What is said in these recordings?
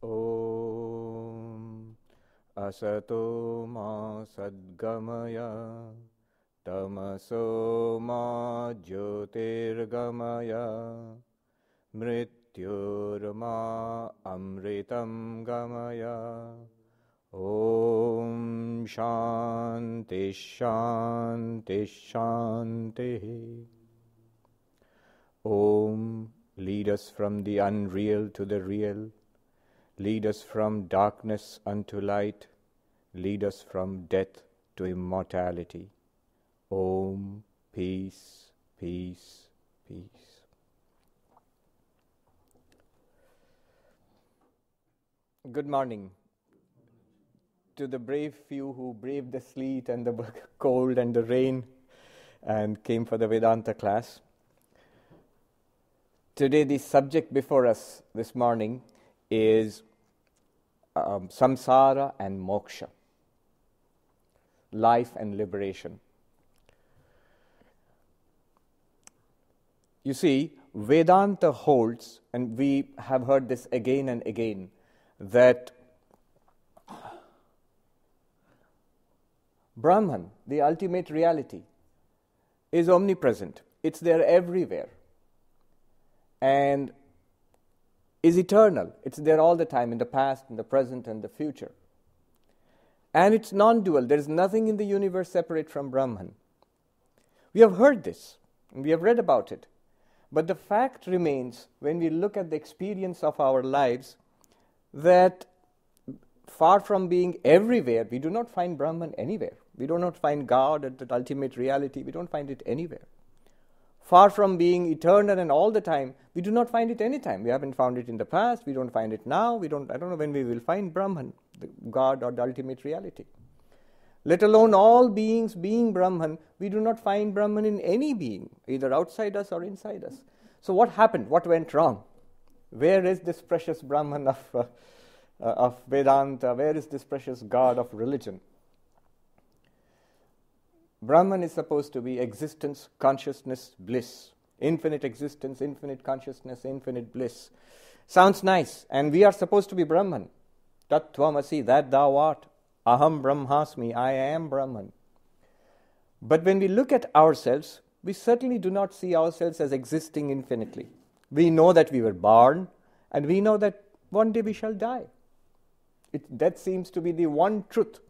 Om Asato Ma Sadgamaya Tamaso Ma Jyotirgamaya Mrityurma Amritam Gamaya. Om Shanti Shanti Shanti. Om, lead us from the unreal to the real. Lead us from darkness unto light. Lead us from death to immortality. Om, peace, peace, peace. Good morning to the brave few who braved the sleet and the cold and the rain and came for the Vedanta class. Today the subject before us this morning is Samsara and Moksha, life and liberation. You see, Vedanta holds, and we have heard this again and again, that Brahman, the ultimate reality, is omnipresent. It's there everywhere and is eternal. It's there all the time, in the past, in the present, and the future. And it's non-dual. There is nothing in the universe separate from Brahman. We have heard this, and we have read about it. But the fact remains, when we look at the experience of our lives, that far from being everywhere, we do not find Brahman anywhere. We do not find God at the ultimate reality. We don't find it anywhere. Far from being eternal and all the time, we do not find it anytime. We haven't found it in the past. We don't find it now. I don't know when we will find Brahman, the God or the ultimate reality. Let alone all beings being Brahman, we do not find Brahman in any being, either outside us or inside us. So what happened? What went wrong? Where is this precious Brahman of Vedanta? Where is this precious God of religion? Brahman is supposed to be existence, consciousness, bliss. Infinite existence, infinite consciousness, infinite bliss. Sounds nice. And we are supposed to be Brahman. Tat tvamasi, that thou art. Aham brahmasmi, I am Brahman. But when we look at ourselves, we certainly do not see ourselves as existing infinitely. We know that we were born, and we know that one day we shall die. That seems to be the one truth.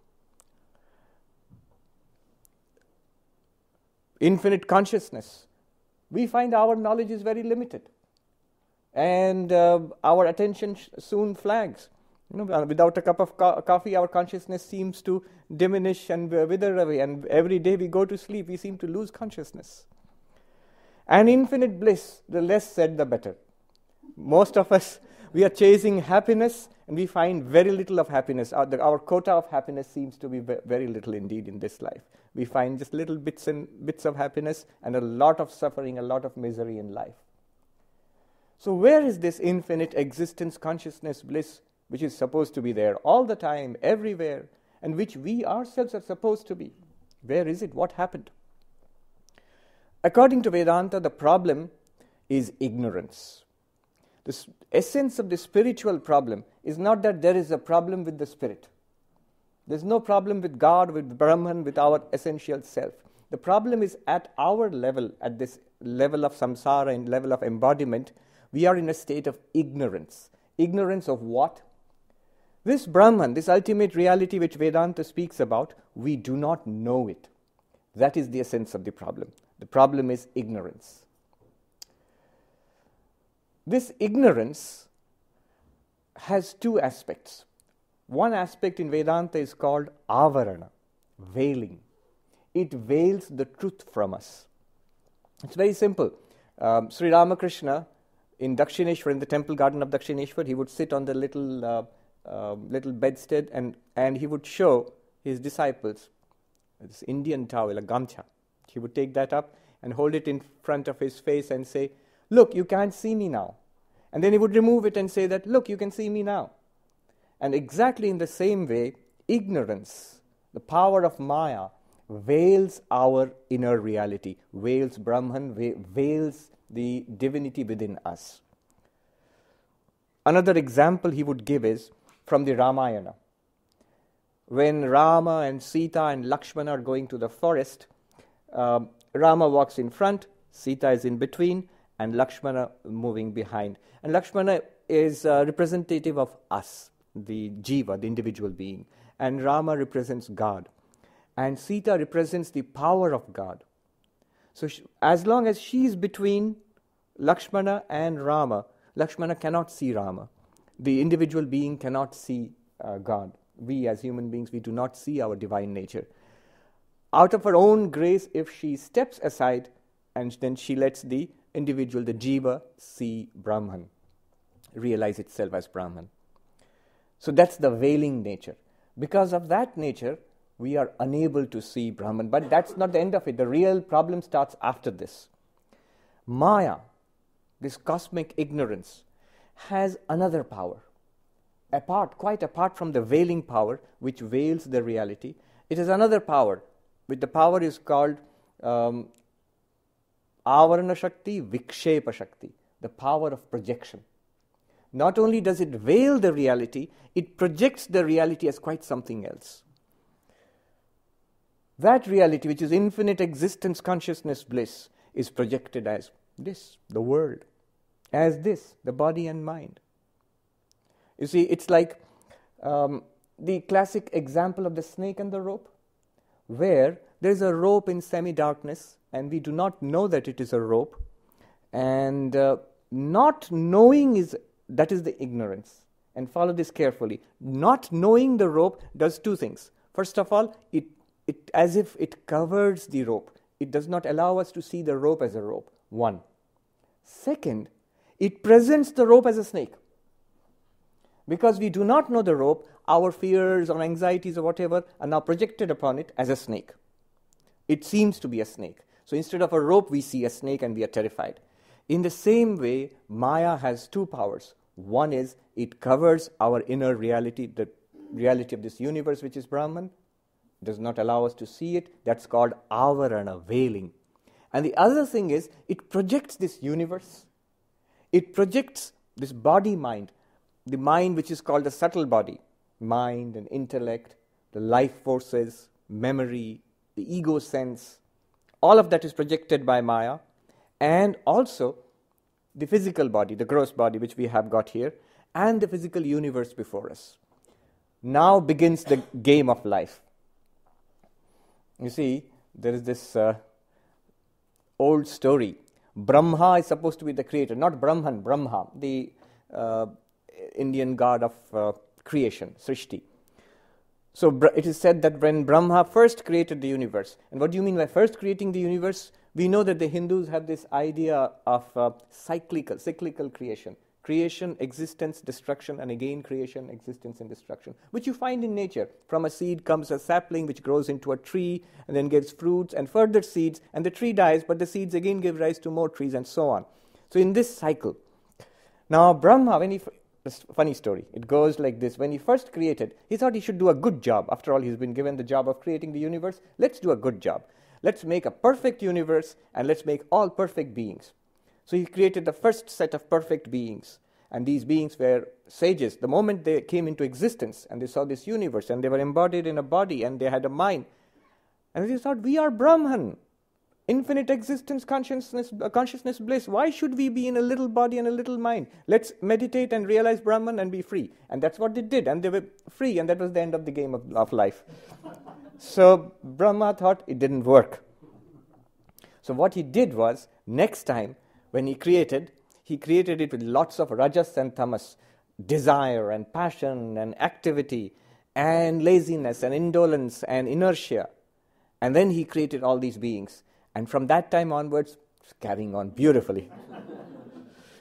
Infinite consciousness. We find our knowledge is very limited. And our attention soon flags. Without a cup of coffee, our consciousness seems to diminish and wither away. And every day we go to sleep, we seem to lose consciousness. And infinite bliss, the less said, the better. Most of us, we are chasing happiness, and we find very little of happiness. Our quota of happiness seems to be very little indeed in this life. We find just little bits of happiness and a lot of suffering, a lot of misery in life. So where is this infinite existence, consciousness, bliss, which is supposed to be there all the time, everywhere, and which we ourselves are supposed to be? Where is it? What happened? According to Vedanta, the problem is ignorance. The essence of the spiritual problem is not that there is a problem with the spirit. There's no problem with God, with Brahman, with our essential self. The problem is at our level, at this level of samsara and level of embodiment, we are in a state of ignorance. Ignorance of what? This Brahman, this ultimate reality which Vedanta speaks about, we do not know it. That is the essence of the problem. The problem is ignorance. This ignorance has two aspects. One aspect in Vedanta is called avarana, veiling. It veils the truth from us. It's very simple. Sri Ramakrishna in Dakshineshwar, in the temple garden of Dakshineshwar, he would sit on the little bedstead and he would show his disciples this Indian towel, a gamcha. He would take that up and hold it in front of his face and say, "Look, you can't see me now." And then he would remove it and say that, "Look, you can see me now." And exactly in the same way, ignorance, the power of Maya, veils our inner reality, veils Brahman, veils the divinity within us. another example he would give is from the Ramayana. When Rama and Sita and Lakshmana are going to the forest, Rama walks in front, Sita is in between, and Lakshmana moving behind. And Lakshmana is representative of us, the jiva, the individual being. And Rama represents God. And Sita represents the power of God. So as long as she is between Lakshmana and Rama, Lakshmana cannot see Rama. The individual being cannot see God. We as human beings, we do not see our divine nature. Out of her own grace, if she steps aside, and then she lets the individual, the jiva, see Brahman, realize itself as Brahman. So that's the veiling nature. Because of that nature, we are unable to see Brahman. But that's not the end of it. The real problem starts after this. Maya, this cosmic ignorance, has another power. Quite apart from the veiling power, which veils the reality, it is another power, which the power is called Avarana Shakti, Vikshepa Shakti, the power of projection. Not only does it veil the reality, it projects the reality as quite something else. That reality, which is infinite existence, consciousness, bliss, is projected as this, the world, as this, the body and mind. You see, it's like the classic example of the snake and the rope, where there is a rope in semi-darkness, and we do not know that it is a rope, and not knowing that is the ignorance. And follow this carefully. Not knowing the rope does two things. First of all, it as if it covers the rope. It does not allow us to see the rope as a rope. One. Second, it presents the rope as a snake. Because we do not know the rope, our fears or anxieties or whatever are now projected upon it as a snake. It seems to be a snake. So instead of a rope, we see a snake and we are terrified. In the same way, Maya has two powers. One is it covers our inner reality, the reality of this universe, which is Brahman, does not allow us to see it. That's called avarana, veiling. And the other thing is, it projects this universe. It projects this body-mind, the mind which is called the subtle body, mind and intellect, the life forces, memory, the ego sense. All of that is projected by Maya. And also the physical body, the gross body which we have got here, and the physical universe before us. Now begins the game of life. You see, there is this old story. Brahma is supposed to be the creator, not Brahman, Brahma, the Indian god of creation, Srishti. So it is said that when Brahma first created the universe, and what do you mean by first creating the universe? We know that the Hindus have this idea of cyclical creation. Creation, existence, destruction, and again creation, existence, and destruction, which you find in nature. From a seed comes a sapling which grows into a tree and then gives fruits and further seeds, and the tree dies, but the seeds again give rise to more trees and so on. So in this cycle. Now Brahma, this funny story, it goes like this. When he first created, he thought he should do a good job. After all, he's been given the job of creating the universe. Let's do a good job. Let's make a perfect universe and let's make all perfect beings. So he created the first set of perfect beings. And these beings were sages. The moment they came into existence and they saw this universe and they were embodied in a body and they had a mind. And they thought, we are Brahman. Infinite existence, consciousness, bliss. Why should we be in a little body and a little mind? Let's meditate and realize Brahman and be free. And that's what they did. And they were free. And that was the end of the game of life. So Brahma thought it didn't work. So what he did was, next time when he created it with lots of rajas and tamas, desire and passion and activity and laziness and indolence and inertia. And then he created all these beings. And from that time onwards, it's carrying on beautifully.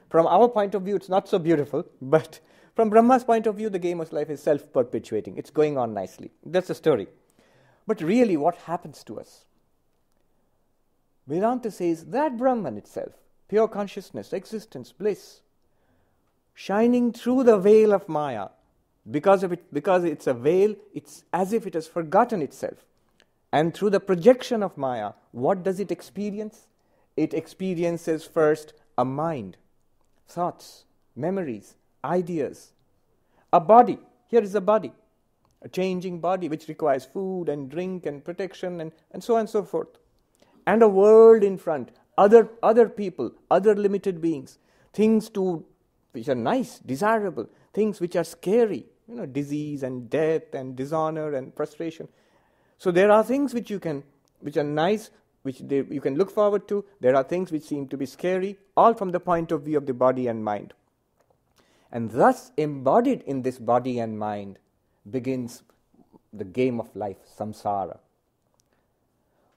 From our point of view, it's not so beautiful, but from Brahma's point of view, the game of life is self-perpetuating. It's going on nicely. That's the story. But really, what happens to us? Vedanta says that Brahman itself, pure consciousness, existence, bliss, shining through the veil of Maya, because it's a veil, it's as if it has forgotten itself. And through the projection of Maya, what does it experience? It experiences first a mind, thoughts, memories, ideas. A body, here is a body, a changing body which requires food and drink and protection and so on and so forth. And a world in front, other people, other limited beings, things which are nice, desirable, things which are scary, disease and death and dishonor and frustration. So there are things which are nice, which you can look forward to. There are things which seem to be scary, all from the point of view of the body and mind. And thus, embodied in this body and mind, begins the game of life, samsara.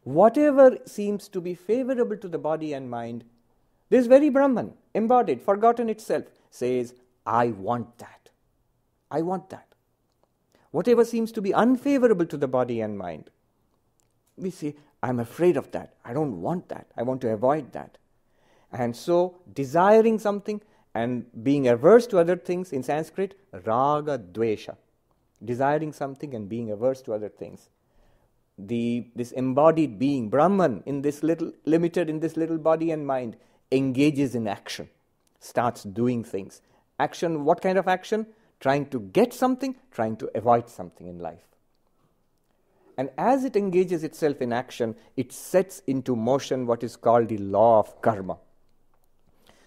Whatever seems to be favorable to the body and mind, this very Brahman, embodied, forgotten itself, says, I want that. I want that. Whatever seems to be unfavorable to the body and mind, we say, I'm afraid of that. I don't want that. I want to avoid that. And so, desiring something and being averse to other things, in Sanskrit, raga dvesha. Desiring something and being averse to other things. This embodied being, Brahman, in this little body and mind, engages in action, starts doing things. Action, what kind of action? Trying to get something, trying to avoid something in life. And as it engages itself in action, it sets into motion what is called the law of karma.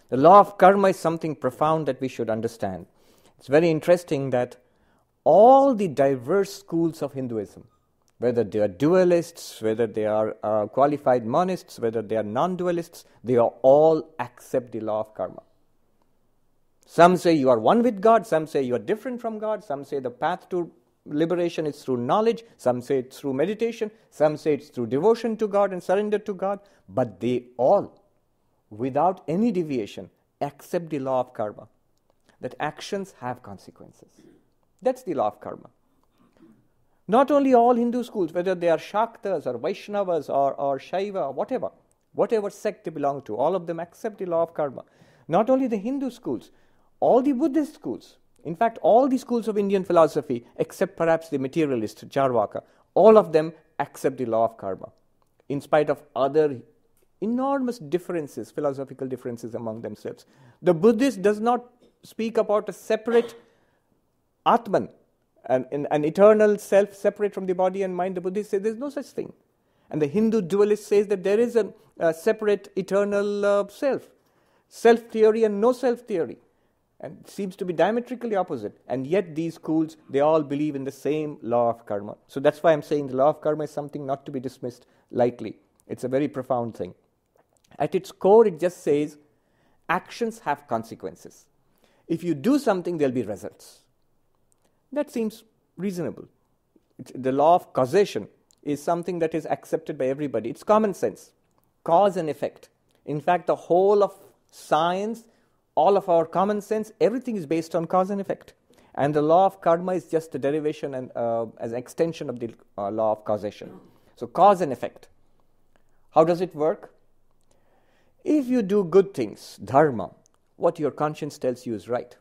The law of karma is something profound that we should understand. It's very interesting that all the diverse schools of Hinduism, whether they are dualists, whether they are qualified monists, whether they are non-dualists, they all accept the law of karma. Some say you are one with God, some say you are different from God, some say the path to liberation is through knowledge, some say it's through meditation, some say it's through devotion to God and surrender to God, but they all, without any deviation, accept the law of karma, that actions have consequences. That's the law of karma. Not only all Hindu schools, whether they are Shaktas or Vaishnavas or Shaiva, whatever sect they belong to, all of them accept the law of karma. Not only the Hindu schools, all the Buddhist schools, in fact, all the schools of Indian philosophy, except perhaps the materialist, Charvaka, all of them accept the law of karma, in spite of other enormous differences, philosophical differences among themselves. The Buddhist does not speak about a separate Atman, an eternal self separate from the body and mind. The Buddhist says there is no such thing. And the Hindu dualist says that there is a separate eternal self theory and no self theory. And it seems to be diametrically opposite. And yet these schools, they all believe in the same law of karma. So that's why I'm saying the law of karma is something not to be dismissed lightly. It's a very profound thing. At its core, it just says actions have consequences. If you do something, there'll be results. That seems reasonable. The law of causation is something that is accepted by everybody. It's common sense. Cause and effect. In fact, the whole of science, all of our common sense, everything is based on cause and effect. And the law of karma is just a derivation and as an extension of the law of causation. So cause and effect. How does it work? If you do good things, dharma, what your conscience tells you is right.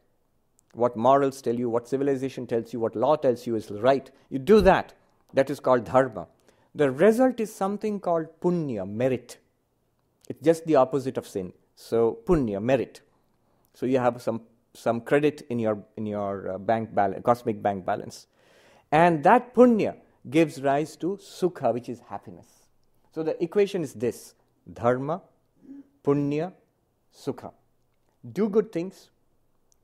What morals tell you, what civilization tells you, what law tells you is right. You do that. That is called dharma. The result is something called punya, merit. It's just the opposite of sin. So punya, merit. So you have some credit in your bank balance, cosmic bank balance. And that punya gives rise to sukha, which is happiness. So the equation is this: dharma, punya, sukha. Do good things,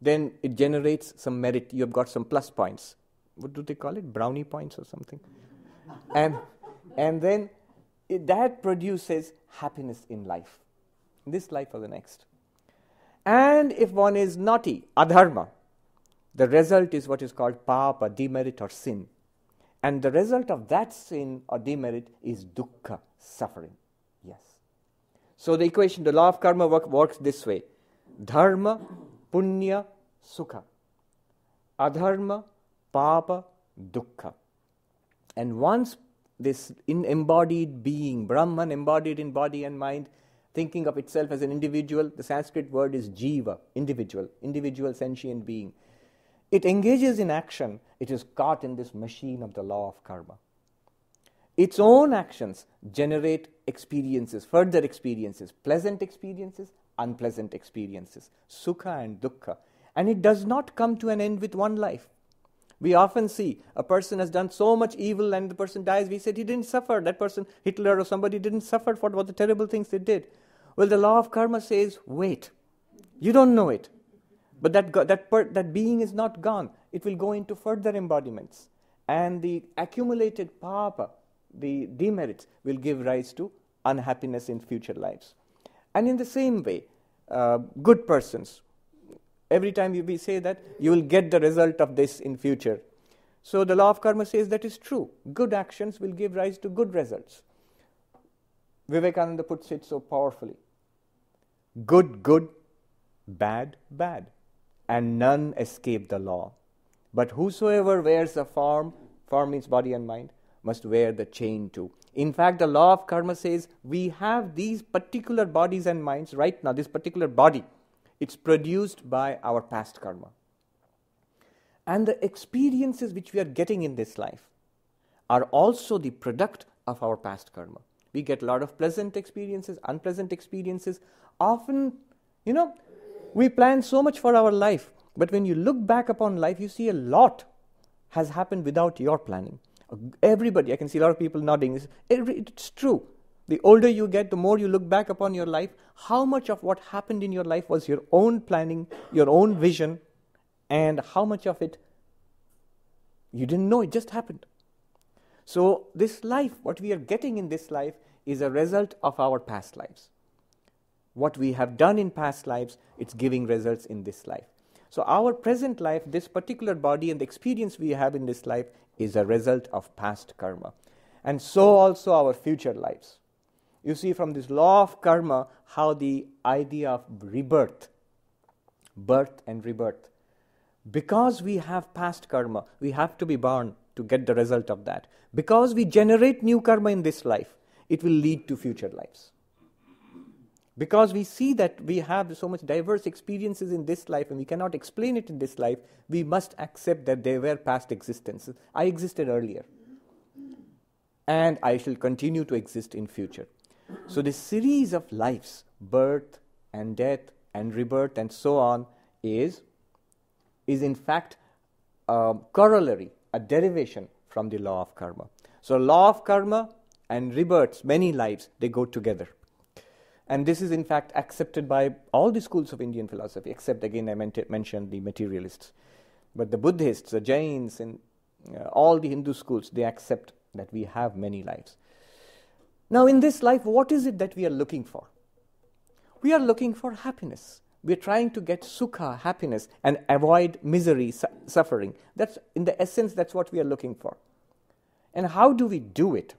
then it generates some merit. You have got some plus points. What do they call it? Brownie points or something. And then that produces happiness in life. In this life or the next. And if one is naughty, adharma, the result is what is called papa, demerit or sin. And the result of that sin or demerit is dukkha, suffering. Yes. So the equation, the law of karma works this way. Dharma, punya, sukha. Adharma, papa, dukkha. And once this embodied being, Brahman embodied in body and mind, thinking of itself as an individual, the Sanskrit word is jiva, individual sentient being. It engages in action, it is caught in this machine of the law of karma. Its own actions generate experiences, further experiences, pleasant experiences, unpleasant experiences, sukha and dukkha. And it does not come to an end with one life. We often see a person has done so much evil and the person dies. We said he didn't suffer. That person, Hitler or somebody, didn't suffer for what the terrible things they did. Well, the law of karma says, wait, you don't know it. But that being is not gone. It will go into further embodiments. And the accumulated papa, the demerits, will give rise to unhappiness in future lives. And in the same way, good persons, every time we say that, you will get the result of this in future. So the law of karma says that is true. Good actions will give rise to good results. Vivekananda puts it so powerfully. Good, good, bad, bad. And none escape the law. But whosoever wears a form means body and mind, must wear the chain too. In fact, the law of karma says we have these particular bodies and minds right now, this particular body. It's produced by our past karma. And the experiences which we are getting in this life are also the product of our past karma. We get a lot of pleasant experiences, unpleasant experiences. Often, we plan so much for our life, but when you look back upon life, you see a lot has happened without your planning. Everybody, I can see a lot of people nodding. It's true. The older you get, the more you look back upon your life, how much of what happened in your life was your own planning, your own vision, and how much of it you didn't know, it just happened. So this life, what we are getting in this life, is a result of our past lives. What we have done in past lives, it's giving results in this life. So our present life, this particular body and the experience we have in this life is a result of past karma. And so also our future lives. You see from this law of karma how the idea of rebirth, birth and rebirth. Because we have past karma, we have to be born to get the result of that. Because we generate new karma in this life, it will lead to future lives. Because we see that we have so much diverse experiences in this life and we cannot explain it in this life, we must accept that they were past existences. I existed earlier. And I shall continue to exist in future. So this series of lives, birth and death and rebirth and so on, is in fact a corollary, a derivation from the law of karma. So law of karma and rebirths, many lives, they go together. And this is in fact accepted by all the schools of Indian philosophy, except again I mentioned the materialists. But the Buddhists, the Jains, and all the Hindu schools, they accept that we have many lives. Now in this life, what is it that we are looking for? We are looking for happiness. We are trying to get sukha, happiness, and avoid misery, suffering. That's, in the essence, that's what we are looking for. And how do we do it?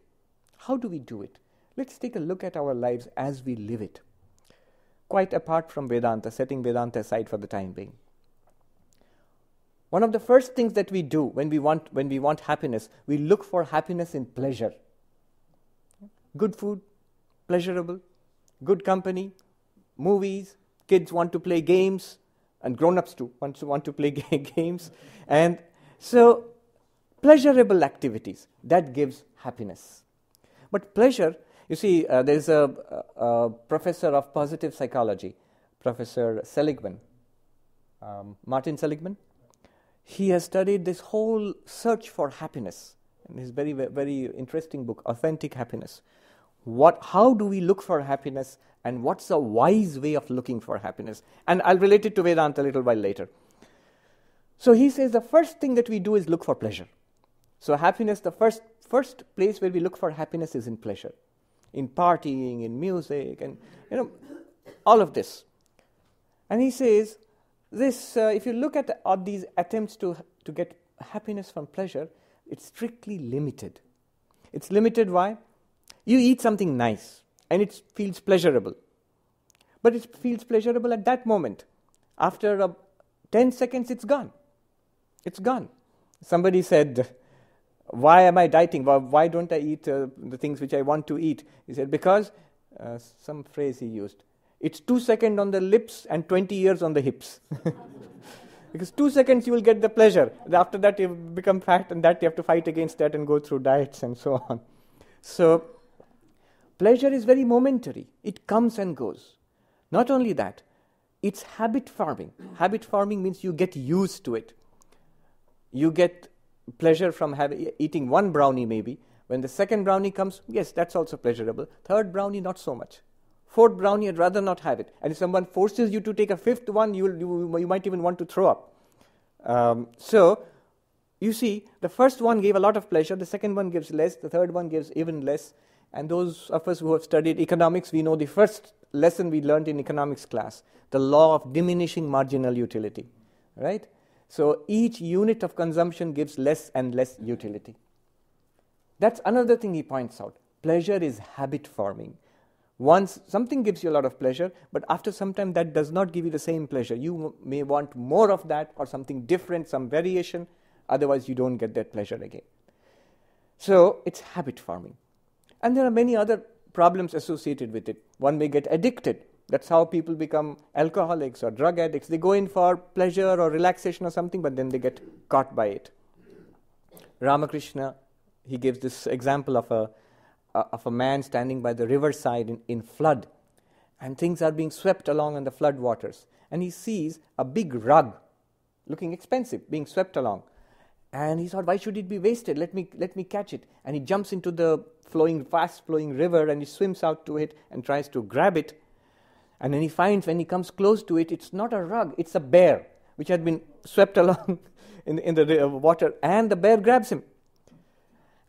How do we do it? Let's take a look at our lives as we live it. Quite apart from Vedanta, setting Vedanta aside for the time being. One of the first things that we do when we want happiness, we look for happiness in pleasure. Good food, pleasurable, good company, movies, kids want to play games, and grown-ups too want to play games. And so, pleasurable activities, that gives happiness. But pleasure, you see, there's a professor of positive psychology, Professor Seligman, Martin Seligman. He has studied this whole search for happiness in his very, very interesting book, Authentic Happiness. How do we look for happiness, and what's a wise way of looking for happiness? And I'll relate it to Vedanta a little while later. So he says the first thing that we do is look for pleasure. So happiness, the first place where we look for happiness is in pleasure, in partying, in music, and all of this. And he says this: if you look at these attempts to get happiness from pleasure, it's strictly limited. It's limited. Why? You eat something nice, and it feels pleasurable. But it feels pleasurable at that moment. After 10 seconds, it's gone. It's gone. Somebody said, why am I dieting? Why don't I eat the things which I want to eat? He said, because, some phrase he used, it's 2 seconds on the lips and 20 years on the hips. Because 2 seconds you will get the pleasure. After that you become fat, and that you have to fight against that and go through diets and so on. So, pleasure is very momentary. It comes and goes. Not only that, it's habit forming. Habit forming means you get used to it. You get pleasure from eating one brownie maybe. When the second brownie comes, yes, that's also pleasurable. Third brownie, not so much. Fourth brownie, I'd rather not have it. And if someone forces you to take a fifth one, you might even want to throw up. So, you see, the first one gave a lot of pleasure, the second one gives less, the third one gives even less. And those of us who have studied economics, we know the first lesson we learned in economics class, the law of diminishing marginal utility, right? So each unit of consumption gives less and less utility. That's another thing he points out. Pleasure is habit forming. Once something gives you a lot of pleasure, but after some time that does not give you the same pleasure. You may want more of that or something different, some variation, otherwise you don't get that pleasure again. So it's habit forming. And there are many other problems associated with it. One may get addicted. That's how people become alcoholics or drug addicts. They go in for pleasure or relaxation or something, but then they get caught by it. Ramakrishna, he gives this example of a man standing by the riverside in flood, and things are being swept along on the flood waters. And he sees a big rug, looking expensive, being swept along. And he thought, why should it be wasted? Let me catch it. And he jumps into the fast-flowing river, and he swims out to it and tries to grab it. And then he finds, when he comes close to it, it's not a rug, it's a bear, which had been swept along in the water, and the bear grabs him.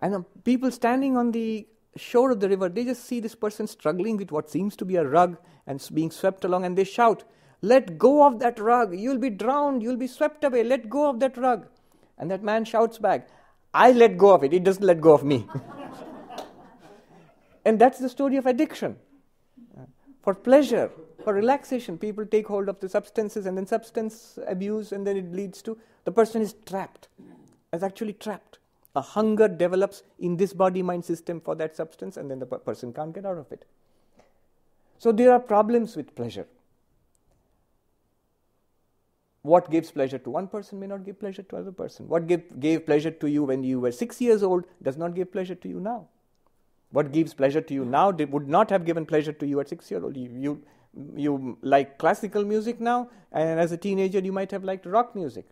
And people standing on the shore of the river, they just see this person struggling with what seems to be a rug and being swept along, and they shout, "Let go of that rug, you'll be drowned, you'll be swept away, let go of that rug." And that man shouts back, "I let go of it, it doesn't let go of me." And that's the story of addiction. For pleasure, for relaxation, people take hold of the substances, and then substance abuse, and then it leads to the person is trapped, is actually trapped. A hunger develops in this body-mind system for that substance, and then the person can't get out of it. So there are problems with pleasure. What gives pleasure to one person may not give pleasure to another person. What gave pleasure to you when you were 6 years old does not give pleasure to you now. What gives pleasure to you now would not have given pleasure to you at 6 years old. You like classical music now, and as a teenager you might have liked rock music.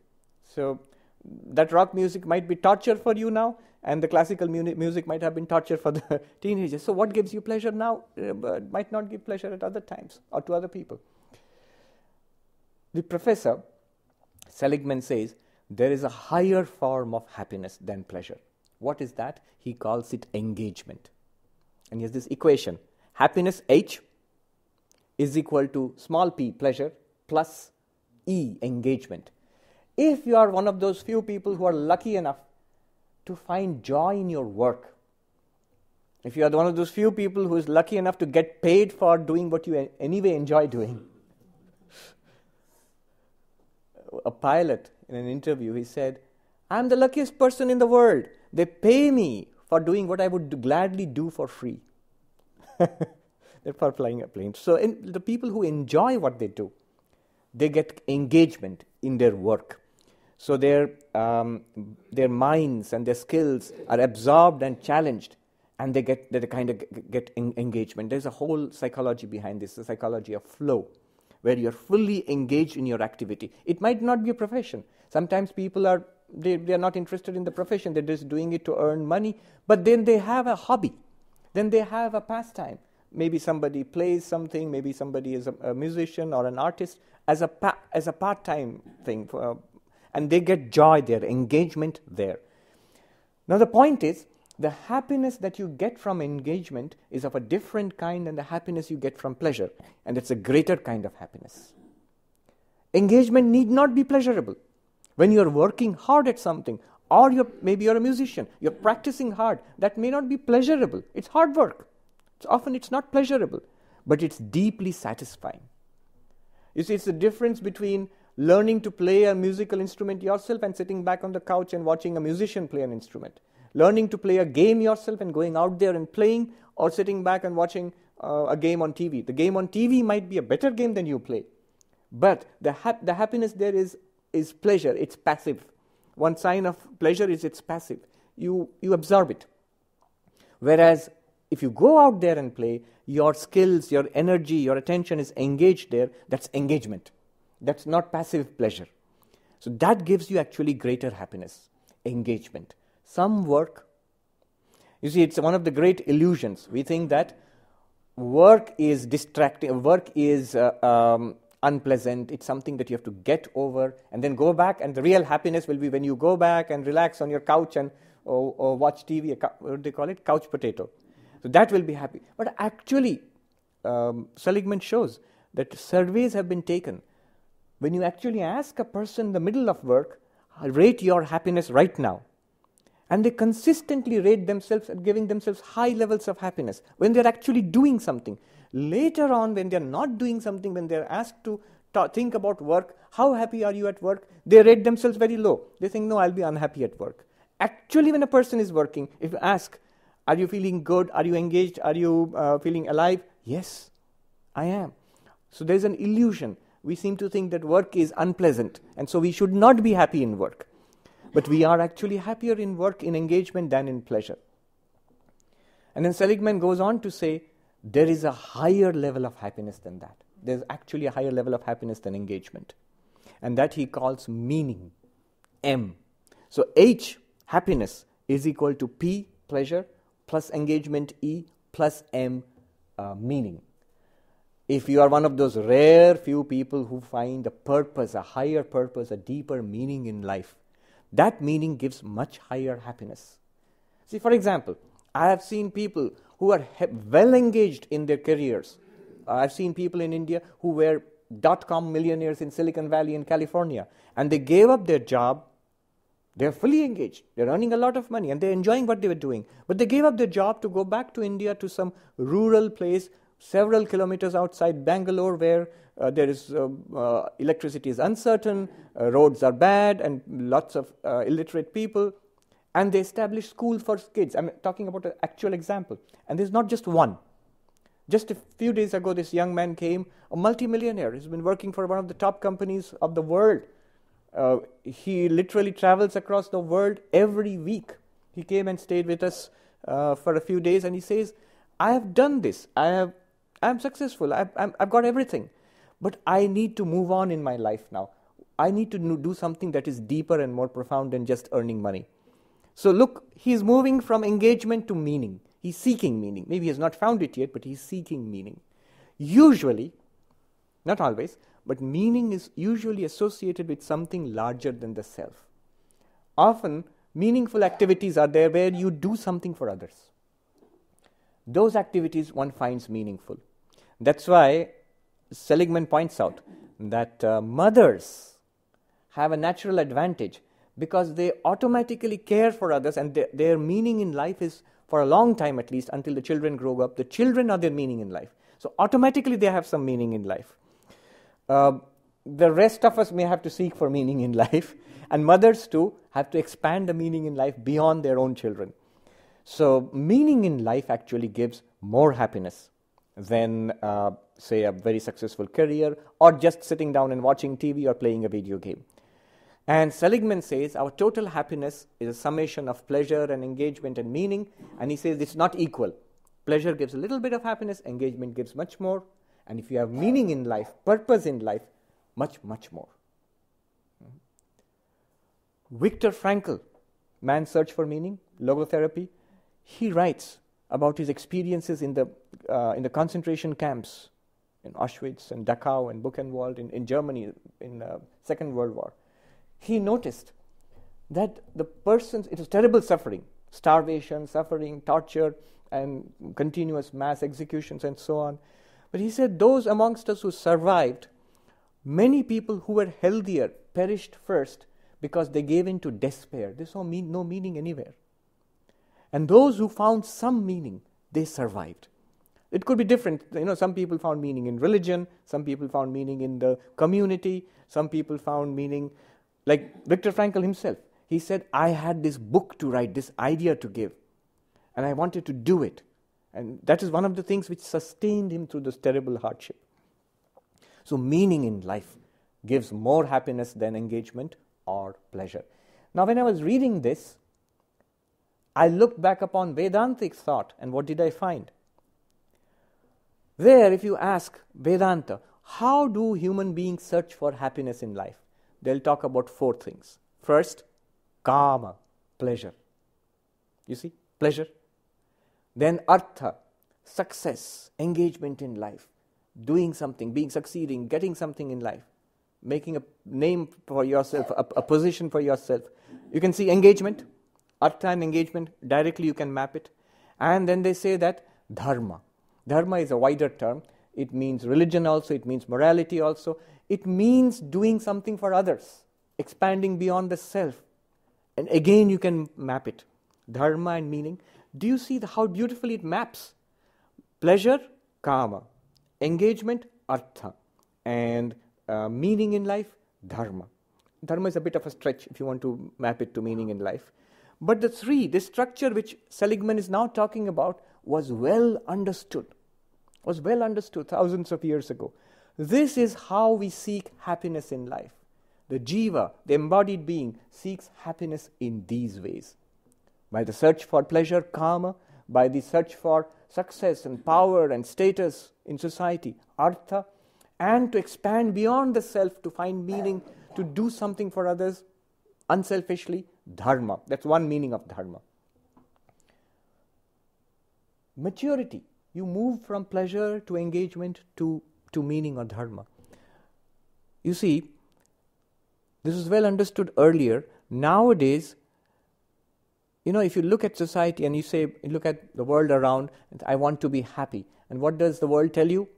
So that rock music might be torture for you now, and the classical music might have been torture for the teenagers. So what gives you pleasure now might not give pleasure at other times or to other people. The professor, Seligman, says there is a higher form of happiness than pleasure. What is that? He calls it engagement. And he has this equation. Happiness, H, is equal to small p, pleasure, plus E, engagement. If you are one of those few people who are lucky enough to find joy in your work, if you are one of those few people who is lucky enough to get paid for doing what you anyway enjoy doing. A pilot, in an interview, he said, "I'm the luckiest person in the world. They pay me for doing what I would gladly do for free." They're for flying a plane. So the people who enjoy what they do, they get engagement in their work. So their minds and their skills are absorbed and challenged, and they kind of get engagement. There's a whole psychology behind this, the psychology of flow, where you're fully engaged in your activity. It might not be a profession. Sometimes people are not interested in the profession. They're just doing it to earn money. But then they have a hobby. Then they have a pastime. Maybe somebody plays something. Maybe somebody is a musician or an artist as a part-time thing. And they get joy there, engagement there. Now the point is, the happiness that you get from engagement is of a different kind than the happiness you get from pleasure. And it's a greater kind of happiness. Engagement need not be pleasurable. When you're working hard at something, or maybe you're a musician, you're practicing hard, that may not be pleasurable. It's hard work. Often it's not pleasurable, but it's deeply satisfying. You see, it's the difference between learning to play a musical instrument yourself and sitting back on the couch and watching a musician play an instrument. Learning to play a game yourself and going out there and playing, or sitting back and watching a game on TV. The game on TV might be a better game than you play. But the happiness there is pleasure. It's passive. One sign of pleasure is it's passive. You absorb it. Whereas if you go out there and play, your skills, your energy, your attention is engaged there, that's engagement. That's not passive pleasure. So that gives you actually greater happiness, engagement. Some work, you see, it's one of the great illusions. We think that work is distracting, work is unpleasant, it's something that you have to get over and then go back, and the real happiness will be when you go back and relax on your couch and or watch TV, what do they call it? Couch potato. So that will be happy. But actually, Seligman shows that surveys have been taken. When you actually ask a person in the middle of work, rate your happiness right now, and they consistently rate themselves at giving themselves high levels of happiness when they're actually doing something. Later on, when they're not doing something, when they're asked to think about work, how happy are you at work? They rate themselves very low. They think, no, I'll be unhappy at work. Actually, when a person is working, if you ask, are you feeling good? Are you engaged? Are you feeling alive? Yes, I am. So there's an illusion. We seem to think that work is unpleasant, and so we should not be happy in work. But we are actually happier in work, in engagement, than in pleasure. And then Seligman goes on to say, there is a higher level of happiness than that. There's actually a higher level of happiness than engagement. And that he calls meaning, M. So H, happiness, is equal to P, pleasure, plus engagement, E, plus M, meaning. If you are one of those rare few people who find a purpose, a higher purpose, a deeper meaning in life, that meaning gives much higher happiness. See, for example, I have seen people who are well engaged in their careers. I've seen people in India who were .com millionaires in Silicon Valley in California, and they gave up their job. They're fully engaged. They're earning a lot of money, and they're enjoying what they were doing. But they gave up their job to go back to India, to some rural place several kilometers outside Bangalore, where there is electricity is uncertain, roads are bad, and lots of illiterate people. And they established schools for kids. I'm talking about an actual example. And there's not just one. Just a few days ago, this young man came, a multimillionaire. He's been working for one of the top companies of the world. He literally travels across the world every week. He came and stayed with us for a few days, and he says, I have done this. I'm successful. I've got everything. But I need to move on in my life now. I need to do something that is deeper and more profound than just earning money. So look, he's moving from engagement to meaning. He's seeking meaning. Maybe he has not found it yet, but he's seeking meaning. Usually, not always, but meaning is usually associated with something larger than the self. Often, meaningful activities are there where you do something for others. Those activities one finds meaningful. That's why Seligman points out that mothers have a natural advantage because they automatically care for others, and their meaning in life is, for a long time at least, until the children grow up, the children are their meaning in life. So automatically they have some meaning in life. The rest of us may have to seek for meaning in life, and mothers too have to expand the meaning in life beyond their own children. So meaning in life actually gives more happiness than, say, a very successful career or just sitting down and watching TV or playing a video game. And Seligman says our total happiness is a summation of pleasure and engagement and meaning, and he says it's not equal. Pleasure gives a little bit of happiness, engagement gives much more, and if you have meaning in life, purpose in life, much, much more. Viktor Frankl, Man's Search for Meaning, Logotherapy, he writes about his experiences in the concentration camps in Auschwitz and Dachau and Buchenwald in Germany in Second World War. He noticed that it was terrible suffering, starvation, suffering, torture, and continuous mass executions and so on. But he said those amongst us who survived, many people who were healthier perished first because they gave in to despair. They saw no meaning anywhere. And those who found some meaning, they survived. It could be different. Some people found meaning in religion, some people found meaning in the community, some people found meaning, like Viktor Frankl himself. He said, I had this book to write, this idea to give, and I wanted to do it. And that is one of the things which sustained him through this terrible hardship. So meaning in life gives more happiness than engagement or pleasure. Now, when I was reading this, I looked back upon Vedantic thought, and what did I find? There, if you ask Vedanta, how do human beings search for happiness in life? They'll talk about 4 things. First, kama, pleasure. You see, pleasure. Then artha, success, engagement in life, doing something, being succeeding, getting something in life, making a name for yourself, a position for yourself. You can see engagement, artha and engagement, directly you can map it. And then they say that dharma. Dharma is a wider term. It means religion also, it means morality also. It means doing something for others, expanding beyond the self. And again you can map it. Dharma and meaning. Do you see how beautifully it maps? Pleasure, kama. Engagement, artha. And meaning in life, dharma. Dharma is a bit of a stretch if you want to map it to meaning in life. But this structure which Seligman is now talking about was well understood thousands of years ago. This is how we seek happiness in life. The jiva, the embodied being, seeks happiness in these ways. By the search for pleasure, kama, by the search for success and power and status in society, artha, and to expand beyond the self, to find meaning, to do something for others unselfishly, dharma. That's one meaning of dharma. Maturity. You move from pleasure to engagement to meaning or dharma. You see, this was well understood earlier. Nowadays, if you look at society and you look at the world around, I want to be happy. And what does the world tell you?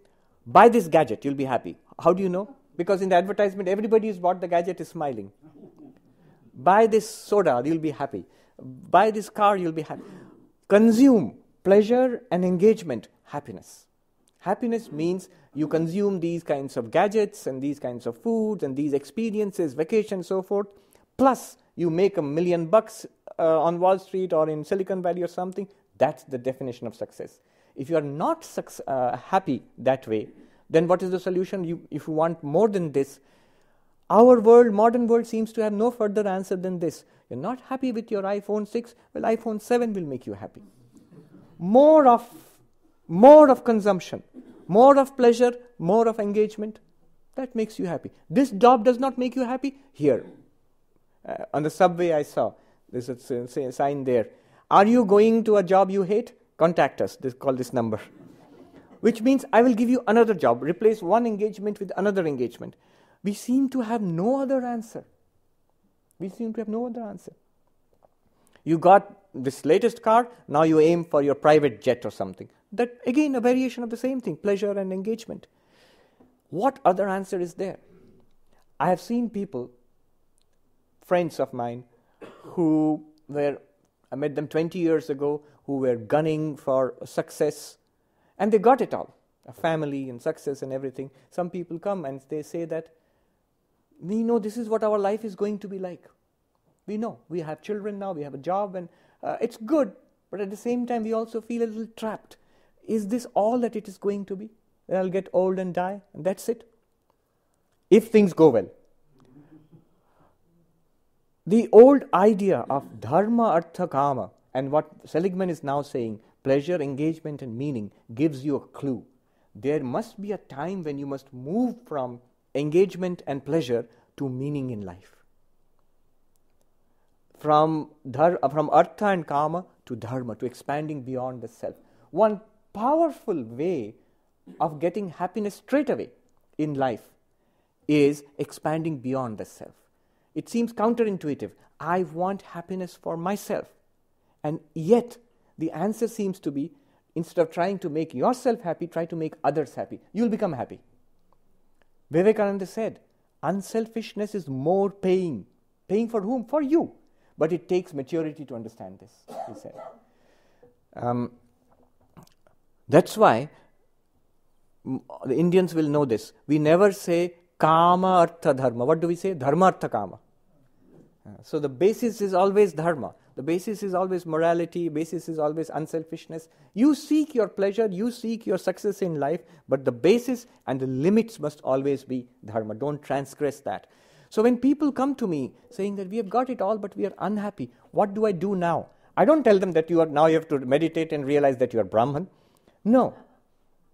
Buy this gadget, you'll be happy. How do you know? Because in the advertisement, everybody who's bought the gadget is smiling. Buy this soda, you'll be happy. Buy this car, you'll be happy. Consume pleasure and engagement, happiness. Happiness means you consume these kinds of gadgets and these kinds of foods and these experiences, vacations, so forth. Plus, you make $1 million on Wall Street or in Silicon Valley or something. That's the definition of success. If you are not happy that way, then what is the solution? If you want more than this, our world, modern world, seems to have no further answer than this. You're not happy with your iPhone 6, well, iPhone 7 will make you happy. More of consumption, more of pleasure, more of engagement, that makes you happy. This job does not make you happy? Here. On the subway I saw, there's a sign there. Are you going to a job you hate? Contact us. Call this number. Which means I will give you another job. Replace one engagement with another engagement. We seem to have no other answer. You got this latest car, now you aim for your private jet or something. That again a variation of the same thing, pleasure and engagement. What other answer is there? I have seen people, friends of mine, I met them 20 years ago, who were gunning for success, and they got it all, a family and success and everything. Some people come and they say that, we know this is what our life is going to be like. We know, we have children now, we have a job, and it's good, but at the same time we also feel a little trapped. Is this all that it is going to be? Then I'll get old and die, and that's it. If things go well. The old idea of dharma, artha, kama, and what Seligman is now saying, pleasure, engagement, and meaning, gives you a clue. There must be a time when you must move from engagement and pleasure to meaning in life. From artha and kama to dharma, to expanding beyond the self. One powerful way of getting happiness straight away in life is expanding beyond the self. It seems counterintuitive. I want happiness for myself. And yet, the answer seems to be, instead of trying to make yourself happy, try to make others happy. You'll become happy. Vivekananda said, unselfishness is more paying. Paying for whom? For you. But it takes maturity to understand this, he said. That's why the Indians will know this. We never say kama, artha, dharma. What do we say? Dharma, artha, kama. So the basis is always dharma. The basis is always morality. Basis is always unselfishness. You seek your pleasure. You seek your success in life. But the basis and the limits must always be dharma. Don't transgress that. So when people come to me saying that we have got it all but we are unhappy, what do I do now? I don't tell them that you have to meditate and realize that you are Brahman. No.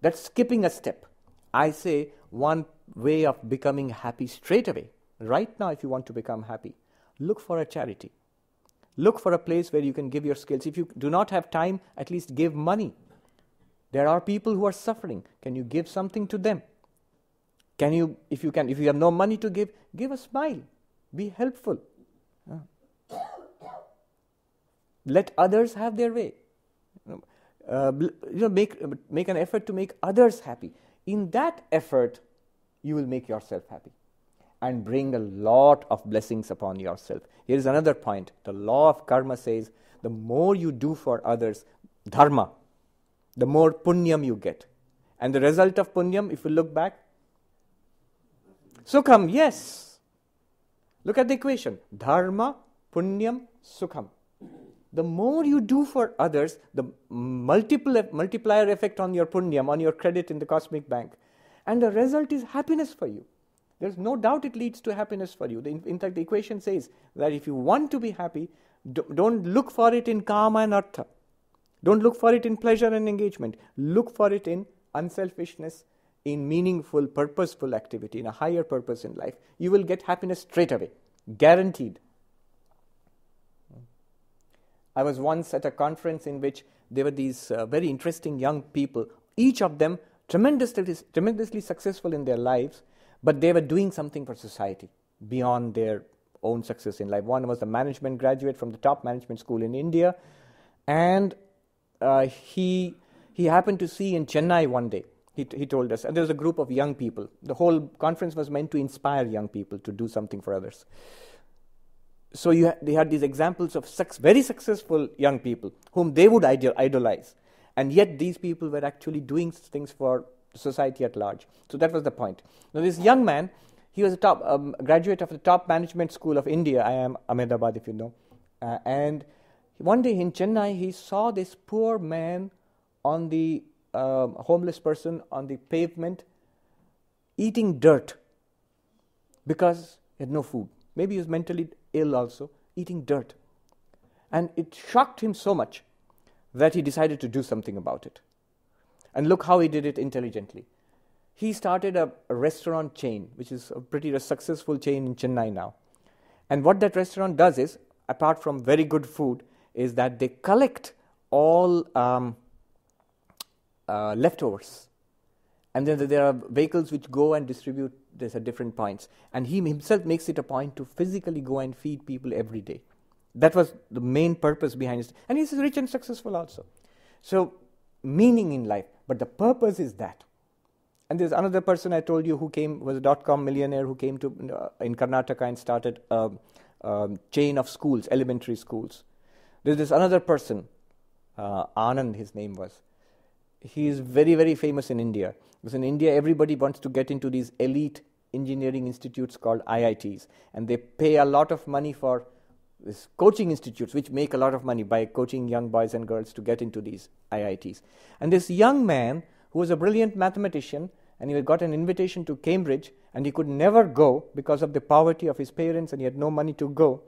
That's skipping a step. I say one way of becoming happy straight away. Right now, if you want to become happy, look for a charity. Look for a place where you can give your skills. If you do not have time, at least give money. There are people who are suffering. Can you give something to them? If you have no money to give a smile. Be helpful. Let others have their way. Make an effort to make others happy. In that effort, you will make yourself happy and bring a lot of blessings upon yourself. Here is another point. The law of karma says, the more you do for others, dharma, the more punyam you get. And the result of punyam, if you look back, sukham, yes. Look at the equation. Dharma, punyam, sukham. The more you do for others, the multiplier effect on your punyam, on your credit in the cosmic bank. And the result is happiness for you. There's no doubt it leads to happiness for you. In fact, the equation says that if you want to be happy, don't look for it in kama and artha. Don't look for it in pleasure and engagement. Look for it in unselfishness, in meaningful, purposeful activity, in a higher purpose in life. You will get happiness straight away. Guaranteed. I was once at a conference in which there were these very interesting young people, each of them tremendously successful in their lives, but they were doing something for society beyond their own success in life. One was a management graduate from the top management school in India, and he happened to see in Chennai one day. He told us, and there was a group of young people. The whole conference was meant to inspire young people to do something for others. So they had these examples of very successful young people whom they would idolize. And yet these people were actually doing things for society at large. So that was the point. Now this young man, he was a graduate of the top management school of India, IIM Ahmedabad, if you know. And one day in Chennai, he saw this poor man on the homeless person on the pavement eating dirt because he had no food. Maybe he was mentally ill also, eating dirt. And it shocked him so much that he decided to do something about it. And look how he did it intelligently. He started a restaurant chain, which is a pretty successful chain in Chennai now. And what that restaurant does is, apart from very good food, is that they collect all leftovers. And then there are vehicles which go and distribute this at different points. And he himself makes it a point to physically go and feed people every day. That was the main purpose behind it. And he's rich and successful also. So, meaning in life. But the purpose is that. And there's another person I told you who was a .com millionaire who came to in Karnataka and started a chain of schools, elementary schools. There's this another person, Anand his name was. He is very, very famous in India. Because in India, everybody wants to get into these elite engineering institutes called IITs. And they pay a lot of money for these coaching institutes, which make a lot of money by coaching young boys and girls to get into these IITs. And this young man, who was a brilliant mathematician, and he got an invitation to Cambridge, and he could never go because of the poverty of his parents, and he had no money to go.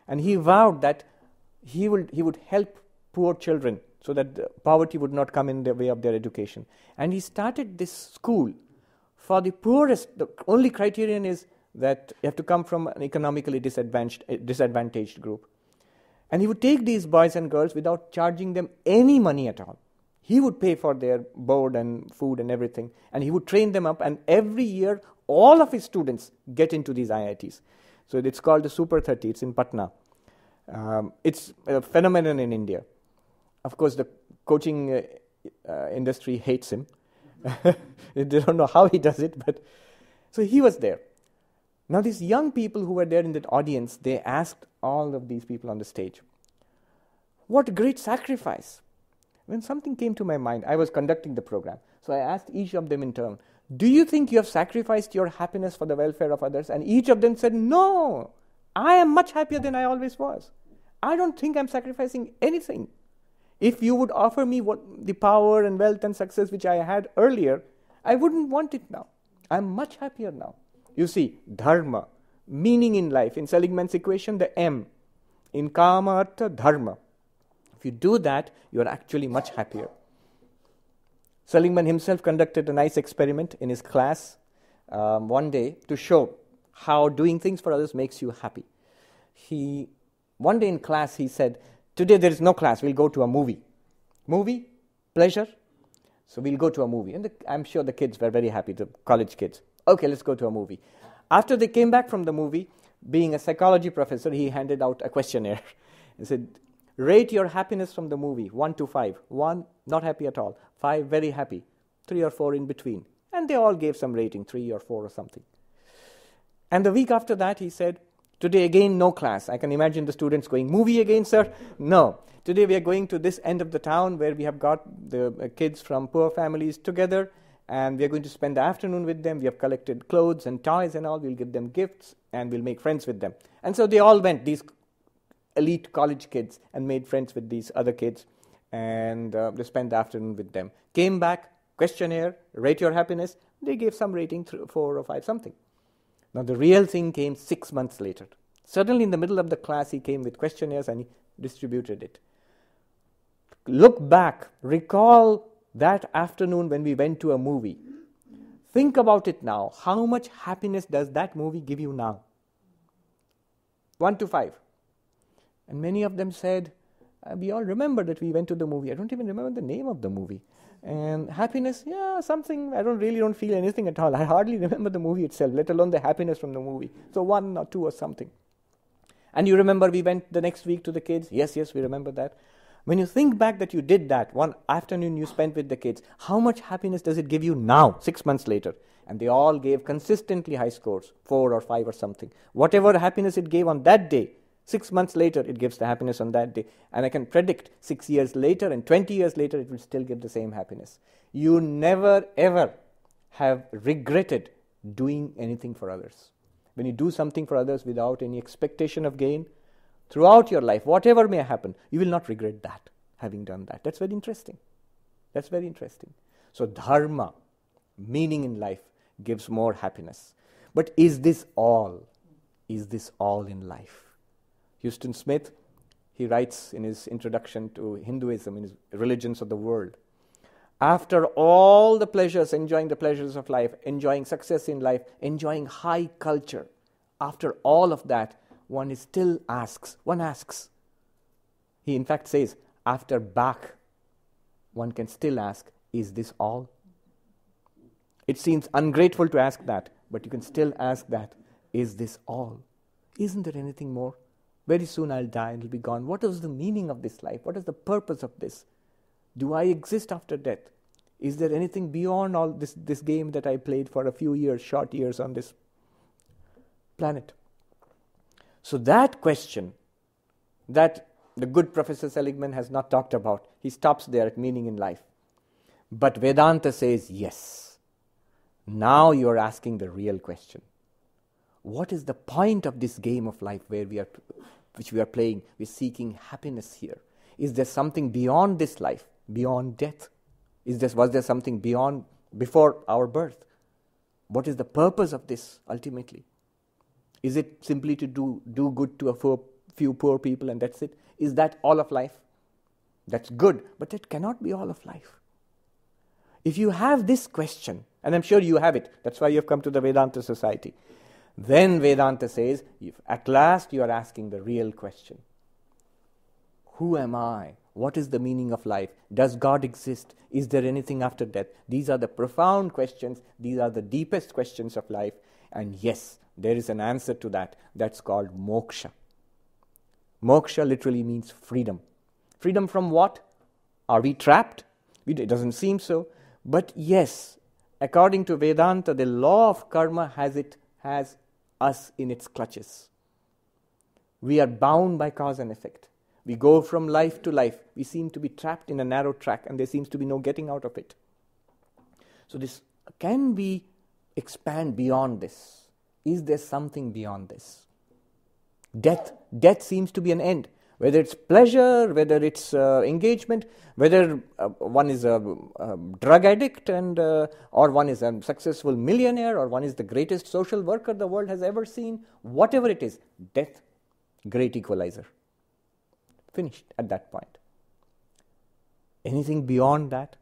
And he vowed that he would help poor children so that poverty would not come in the way of their education. And he started this school for the poorest. The only criterion is that you have to come from an economically disadvantaged group. And he would take these boys and girls without charging them any money at all. He would pay for their board and food and everything, and he would train them up, and every year all of his students get into these IITs. So it's called the Super 30, it's in Patna. It's a phenomenon in India. Of course, the coaching industry hates him. They don't know how he does it, but so he was there. Now these young people who were there in that audience, they asked all of these people on the stage, what great sacrifice. When something came to my mind, I was conducting the program. So I asked each of them in turn, do you think you have sacrificed your happiness for the welfare of others? And each of them said, no, I am much happier than I always was. I don't think I'm sacrificing anything. If you would offer me the power and wealth and success which I had earlier, I wouldn't want it now. I'm much happier now. You see, dharma, meaning in life. In Seligman's equation, the M. In kama, artha, dharma. If you do that, you are actually much happier. Seligman himself conducted a nice experiment in his class one day to show how doing things for others makes you happy. One day in class he said, today there is no class, we'll go to a movie. Movie? Pleasure? So we'll go to a movie. And I'm sure the kids were very happy, the college kids. Okay, let's go to a movie. After they came back from the movie, being a psychology professor, he handed out a questionnaire. He said, rate your happiness from the movie, 1 to 5. 1, not happy at all. 5, very happy. 3 or 4 in between. And they all gave some rating, 3 or 4 or something. And the week after that, he said, today again, no class. I can imagine the students going, movie again, sir? No. Today we are going to this end of the town where we have got the kids from poor families together, and we are going to spend the afternoon with them. We have collected clothes and toys and all. We'll give them gifts, and we'll make friends with them. And so they all went, these elite college kids, and made friends with these other kids, and they spent the afternoon with them. Came back, questionnaire, rate your happiness. They gave some rating, 4 or 5, something. Now the real thing came 6 months later. Suddenly in the middle of the class, he came with questionnaires and he distributed it. Look back, recall that afternoon when we went to a movie. Think about it now. How much happiness does that movie give you now? 1 to 5. And many of them said, we all remember that we went to the movie. I don't even remember the name of the movie. And happiness, yeah, something, I don't feel anything at all. I hardly remember the movie itself, let alone the happiness from the movie. So 1 or 2 or something. And you remember we went the next week to the kids? Yes, we remember that. When you think back that you did that, one afternoon you spent with the kids, how much happiness does it give you now, 6 months later? And they all gave consistently high scores, 4 or 5 or something. Whatever happiness it gave on that day, 6 months later it gives the happiness on that day. And I can predict 6 years later and 20 years later it will still give the same happiness. You never ever have regretted doing anything for others. When you do something for others without any expectation of gain, throughout your life, whatever may happen, you will not regret that, having done that. That's very interesting. So dharma, meaning in life, gives more happiness. But is this all? Is this all in life? Houston Smith, he writes in his introduction to Hinduism, in his Religions of the World, after all the pleasures, enjoying the pleasures of life, enjoying success in life, enjoying high culture, after all of that, one asks. He in fact says, after Bach, one can still ask, is this all? It seems ungrateful to ask that, but you can still ask that, is this all? Isn't there anything more? Very soon I'll die and it'll be gone. What is the meaning of this life? What is the purpose of this? Do I exist after death? Is there anything beyond all this game that I played for a few years, short years on this planet? So that question that the good Professor Seligman has not talked about, he stops there at meaning in life. But Vedanta says, yes, now you are asking the real question. What is the point of this game of life which we are playing? We're seeking happiness here. Is there something beyond this life, beyond death? Was there something before our birth? What is the purpose of this ultimately? Is it simply to do good to a few poor people and that's it? Is that all of life? That's good, but it cannot be all of life. If you have this question, and I'm sure you have it, that's why you have come to the Vedanta Society, then Vedanta says, if at last you are asking the real question. Who am I? What is the meaning of life? Does God exist? Is there anything after death? These are the profound questions. These are the deepest questions of life. And yes, there is an answer to that. That's called moksha. Moksha literally means freedom. Freedom from what? Are we trapped? It doesn't seem so. But yes, according to Vedanta, the law of karma has us in its clutches. We are bound by cause and effect. We go from life to life. We seem to be trapped in a narrow track and there seems to be no getting out of it. So this can we expand beyond this? Is there something beyond this? Death seems to be an end. Whether it's pleasure, whether it's engagement, whether one is a drug addict or one is a successful millionaire or one is the greatest social worker the world has ever seen, whatever it is, death, great equalizer. Finished at that point. Anything beyond that?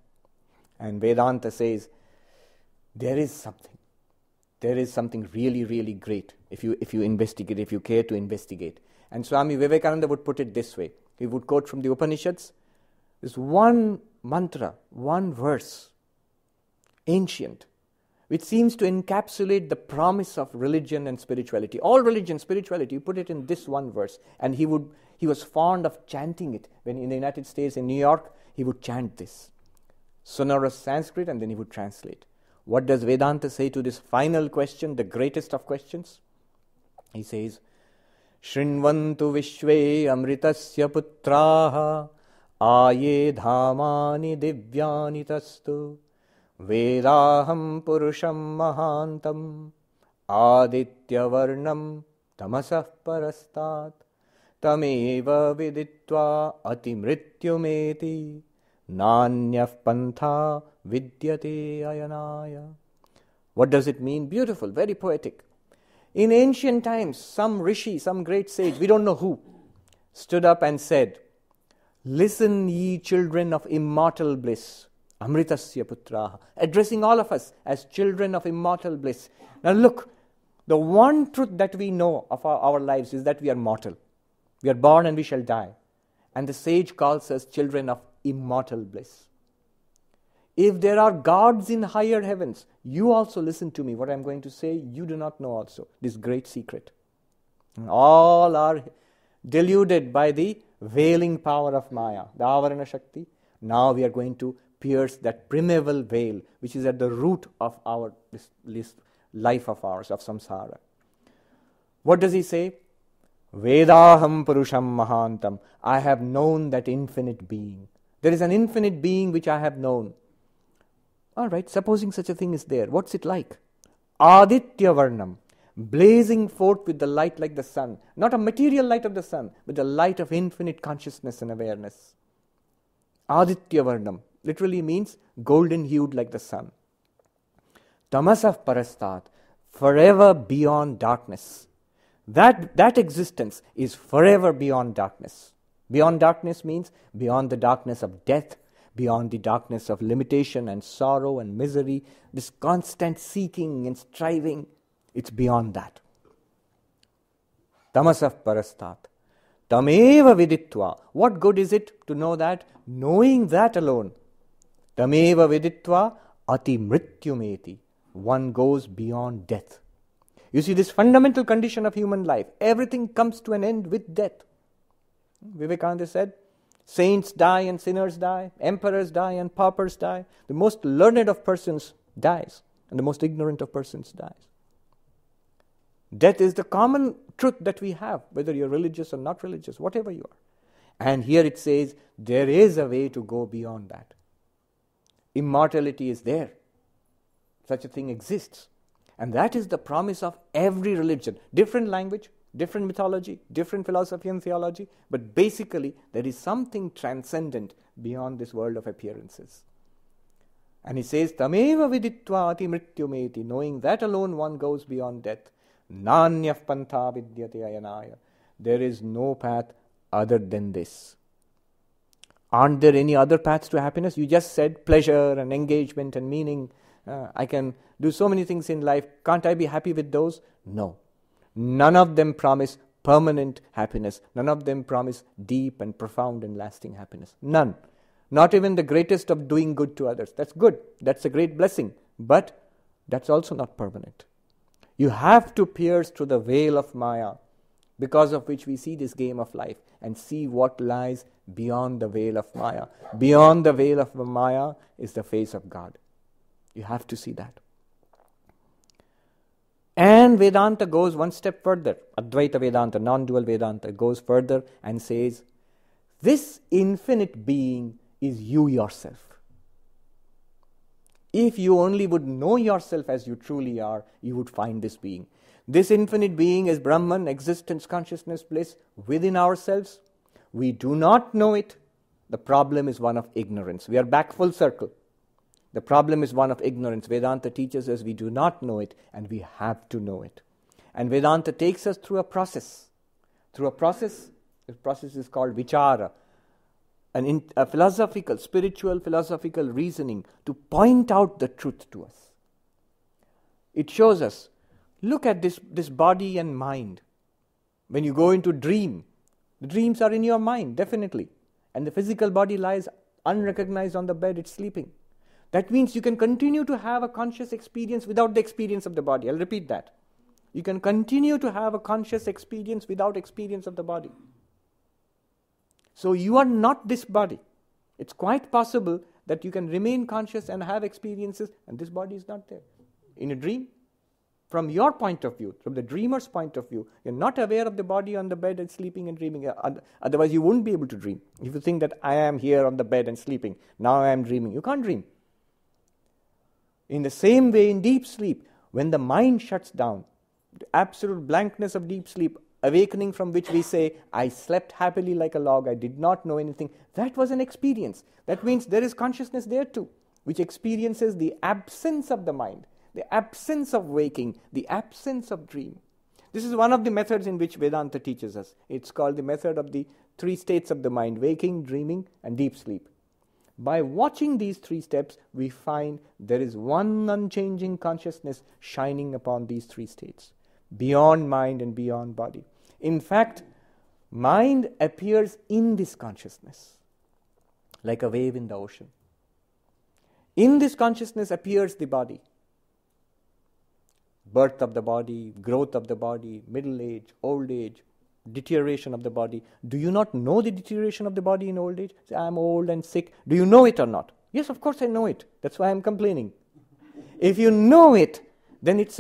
And Vedanta says, there is something really, really great if you investigate, if you care to investigate. And Swami Vivekananda would put it this way. He would quote from the Upanishads, this one mantra, one verse, ancient, which seems to encapsulate the promise of religion and spirituality. All religion, spirituality, you put it in this one verse. And he was fond of chanting it. When in the United States, in New York, he would chant this. Sonorous Sanskrit, and then he would translate. What does Vedanta say to this final question, the greatest of questions? He says, Shrinvantu Vishve Amritasya Putraha Aye Dhamani Divyani Tastu Vedaham Purusham Mahantam Aditya Varnam Tamasah Parastat Tameva Viditva Atimrityumeti Nanyaf Pantha Vidyate Ayanaya. What does it mean? Beautiful, very poetic. In ancient times, some rishi, some great sage, we don't know who, stood up and said, listen ye children of immortal bliss, Amritasya Putraha, addressing all of us as children of immortal bliss. Now look, the one truth that we know of our lives is that we are mortal. We are born and we shall die. And the sage calls us children of immortal bliss. If there are gods in higher heavens, you also listen to me. What I'm going to say, you do not know also. This great secret. And all are deluded by the veiling power of Maya, the Avarana Shakti. Now we are going to pierce that primeval veil, which is at the root of this life of ours, of samsara. What does he say? Vedaham Purusham Mahantam. I have known that infinite being. There is an infinite being which I have known. All right, supposing such a thing is there, what's it like? Aditya Varnam, blazing forth with the light like the sun. Not a material light of the sun, but the light of infinite consciousness and awareness. Aditya Varnam literally means golden hued like the sun. Tamasah Parastat, forever beyond darkness. That existence is forever beyond darkness. Beyond darkness means beyond the darkness of death, beyond the darkness of limitation and sorrow and misery, this constant seeking and striving, it's beyond that. Tamasah Parastat. Tameva Viditva. What good is it to know that? Knowing that alone. Tameva Viditva Ati Mrityumeti. One goes beyond death. You see, this fundamental condition of human life, everything comes to an end with death. Vivekananda said, saints die and sinners die, emperors die and paupers die. The most learned of persons dies, and the most ignorant of persons dies. Death is the common truth that we have, whether you're religious or not religious, whatever you are. And here it says, there is a way to go beyond that. Immortality is there. Such a thing exists. And that is the promise of every religion. Different language, different mythology, different philosophy and theology, but basically there is something transcendent beyond this world of appearances. And he says, Tameva viditva ati mrityumeti, knowing that alone one goes beyond death. Nanyaf pantha vidyate ayanaya. There is no path other than this. Aren't there any other paths to happiness? You just said pleasure and engagement and meaning. I can do so many things in life. Can't I be happy with those? No. None of them promise permanent happiness. None of them promise deep and profound and lasting happiness. None. Not even the greatest of doing good to others. That's good. That's a great blessing. But that's also not permanent. You have to pierce through the veil of Maya, because of which we see this game of life, and see what lies beyond the veil of Maya. Beyond the veil of Maya is the face of God. You have to see that. And Vedanta goes one step further. Advaita Vedanta, non-dual Vedanta, goes further and says, this infinite being is you yourself. If you only would know yourself as you truly are, you would find this being. This infinite being is Brahman, existence, consciousness, bliss within ourselves. We do not know it. The problem is one of ignorance. We are back full circle. The problem is one of ignorance. Vedanta teaches us we do not know it, and we have to know it. And Vedanta takes us through a process. Through a process, the process is called vichara. a philosophical, spiritual, philosophical reasoning to point out the truth to us. It shows us, look at this body and mind. When you go into dream, the dreams are in your mind, definitely. And the physical body lies unrecognized on the bed, it's sleeping. That means you can continue to have a conscious experience without the experience of the body. I'll repeat that. You can continue to have a conscious experience without experience of the body. So you are not this body. It's quite possible that you can remain conscious and have experiences and this body is not there. In a dream, from your point of view, from the dreamer's point of view, you're not aware of the body on the bed and sleeping and dreaming. Otherwise you wouldn't be able to dream. If you think that I am here on the bed and sleeping, now I am dreaming. You can't dream. In the same way, in deep sleep, when the mind shuts down, the absolute blankness of deep sleep, awakening from which we say, I slept happily like a log, I did not know anything, that was an experience. That means there is consciousness there too, which experiences the absence of the mind, the absence of waking, the absence of dream. This is one of the methods in which Vedanta teaches us. It's called the method of the 3 states of the mind, waking, dreaming, and deep sleep. By watching these 3 steps, we find there is one unchanging consciousness shining upon these 3 states, beyond mind and beyond body. In fact, mind appears in this consciousness, like a wave in the ocean. In this consciousness appears the body. Birth of the body, growth of the body, middle age, old age, deterioration of the body. Do you not know the deterioration of the body in old age? Say, I am old and sick. Do you know it or not? Yes, of course I know it. That's why I am complaining. If you know it, then it's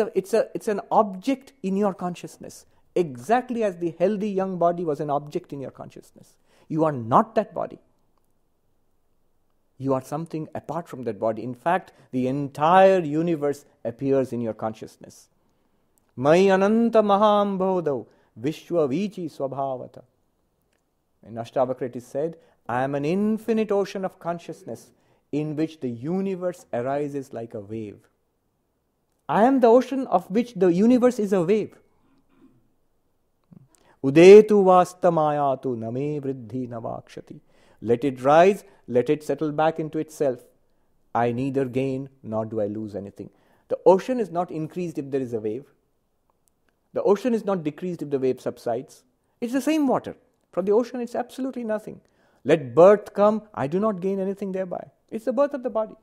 an object in your consciousness. Exactly as the healthy young body was an object in your consciousness. You are not that body. You are something apart from that body. In fact, the entire universe appears in your consciousness. Mai ananta maham bodho vishwa vichi swabhavata. In Ashtavakra it is said, I am an infinite ocean of consciousness in which the universe arises like a wave. I am the ocean of which the universe is a wave. Udetu vasta mayatu name vriddhi navakshati. Let it rise, let it settle back into itself. I neither gain nor do I lose anything. The ocean is not increased if there is a wave. The ocean is not decreased if the wave subsides. It's the same water. From the ocean it's absolutely nothing. Let birth come, I do not gain anything thereby. It's the birth of the body.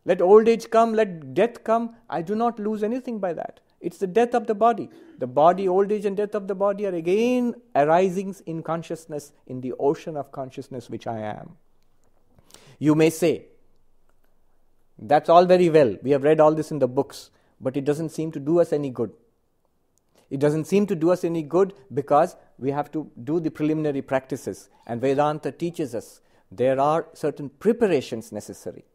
Let old age come, let death come, I do not lose anything by that. It's the death of the body. The body, old age and death of the body are again arisings in consciousness, in the ocean of consciousness which I am. You may say, that's all very well. We have read all this in the books, but it doesn't seem to do us any good. It doesn't seem to do us any good because we have to do the preliminary practices. And Vedanta teaches us there are certain preparations necessary.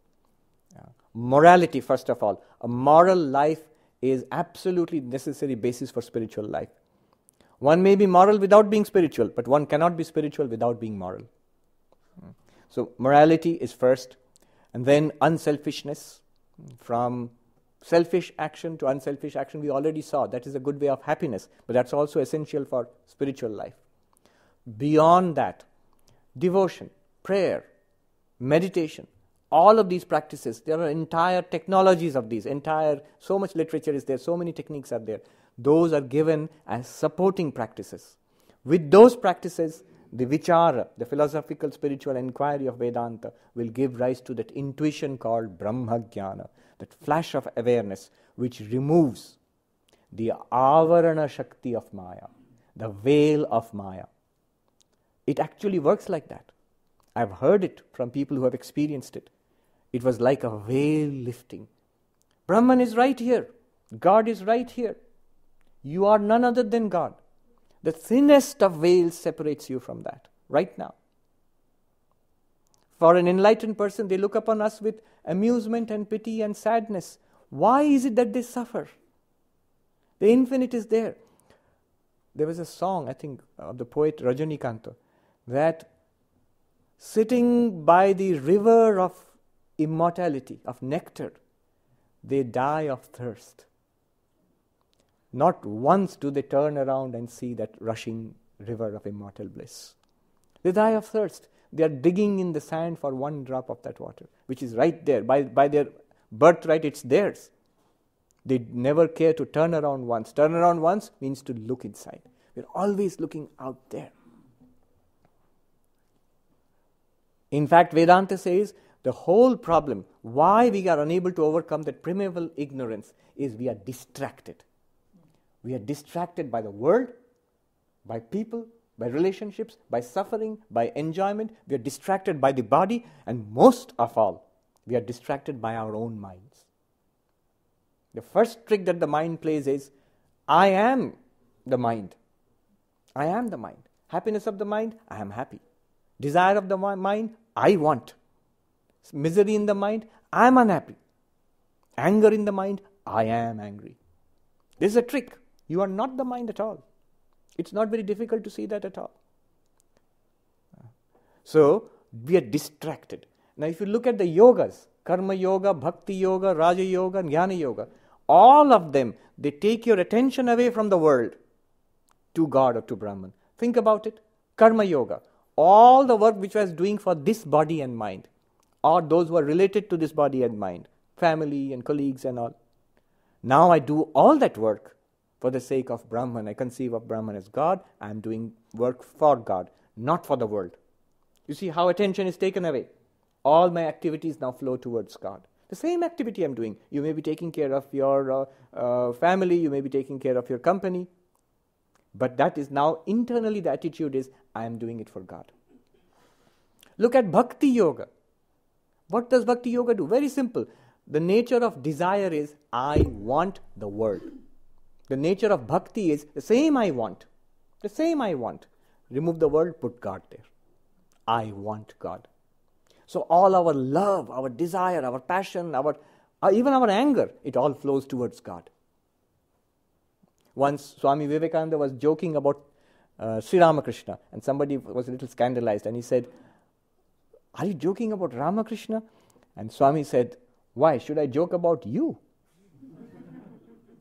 Morality, first of all. A moral life is absolutely necessary basis for spiritual life. One may be moral without being spiritual, but one cannot be spiritual without being moral. So morality is first, and then unselfishness. From selfish action to unselfish action, we already saw that is a good way of happiness, but that's also essential for spiritual life. Beyond that, devotion, prayer, meditation, all of these practices, there are entire technologies of these, so much literature is there, so many techniques are there. Those are given as supporting practices. With those practices, the vichara, the philosophical spiritual inquiry of Vedanta, will give rise to that intuition called Brahma Jnana, that flash of awareness which removes the avarana shakti of Maya, the veil of Maya. It actually works like that. I've heard it from people who have experienced it. It was like a veil lifting. Brahman is right here. God is right here. You are none other than God. The thinnest of veils separates you from that, right now. For an enlightened person, they look upon us with amusement and pity and sadness. Why is it that they suffer? The infinite is there. There was a song, I think, of the poet Rajanikanth, that sitting by the river of immortality, of nectar, they die of thirst. Not once do they turn around and see that rushing river of immortal bliss. They die of thirst. They are digging in the sand for one drop of that water, which is right there. By their birthright, it's theirs. They never care to turn around once. Turn around once means to look inside. We're always looking out there. In fact, Vedanta says the whole problem, why we are unable to overcome that primeval ignorance, is we are distracted. We are distracted by the world, by people, by relationships, by suffering, by enjoyment. We are distracted by the body, and most of all, we are distracted by our own minds. The first trick that the mind plays is, I am the mind. I am the mind. Happiness of the mind, I am happy. Desire of the mind, I want. Misery in the mind, I am unhappy. Anger in the mind, I am angry. This is a trick. You are not the mind at all. It's not very difficult to see that at all. So, we are distracted. Now, if you look at the yogas, Karma Yoga, Bhakti Yoga, Raja Yoga, and Jnana Yoga, all of them, they take your attention away from the world to God or to Brahman. Think about it. Karma Yoga, all the work which I was doing for this body and mind, or those who are related to this body and mind, family and colleagues and all. Now I do all that work for the sake of Brahman. I conceive of Brahman as God. I am doing work for God, not for the world. You see how attention is taken away. All my activities now flow towards God. The same activity I'm doing. You may be taking care of your family, you may be taking care of your company, but that is now internally the attitude is, I am doing it for God. Look at Bhakti Yoga. What does Bhakti Yoga do? Very simple. The nature of desire is, I want the world. The nature of Bhakti is, the same I want. The same I want. Remove the world, put God there. I want God. So all our love, our desire, our passion, even our anger, it all flows towards God. Once Swami Vivekananda was joking about Sri Ramakrishna, and somebody was a little scandalized, and he said, are you joking about Ramakrishna? And Swami said, why should I joke about you?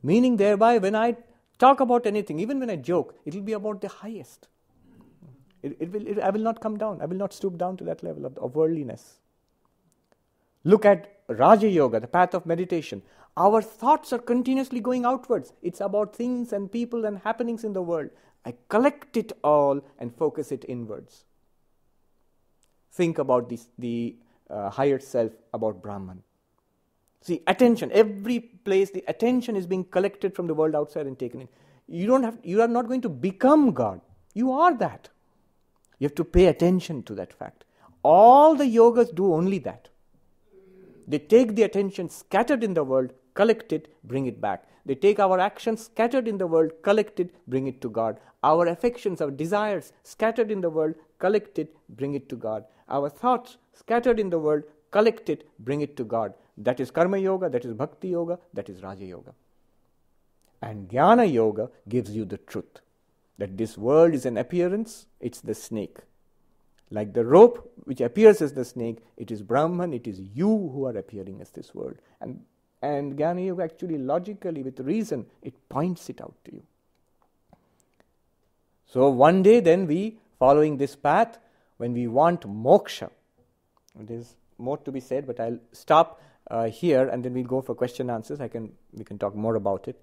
Meaning thereby, when I talk about anything, even when I joke, it will be about the highest. I will not come down. I will not stoop down to that level of worldliness. Look at Raja Yoga, the path of meditation. Our thoughts are continuously going outwards. It's about things and people and happenings in the world. I collect it all and focus it inwards. Think about the higher self, about Brahman. See, attention, every place the attention is being collected from the world outside and taken in. You are not going to become God. You are that. You have to pay attention to that fact. All the yogas do only that. They take the attention scattered in the world, collect it, bring it back. They take our actions scattered in the world, collect it, bring it to God. Our affections, our desires scattered in the world, collect it, bring it to God. Our thoughts scattered in the world, collect it, bring it to God. That is Karma Yoga, that is Bhakti Yoga, that is Raja Yoga. And Jnana Yoga gives you the truth. That this world is an appearance, it's the snake. Like the rope which appears as the snake, it is Brahman, it is you who are appearing as this world. And Jnana Yoga actually logically, with reason, it points it out to you. So one day then we, following this path, when we want moksha, there's more to be said, but I'll stop here and then we'll go for question answers. We can talk more about it.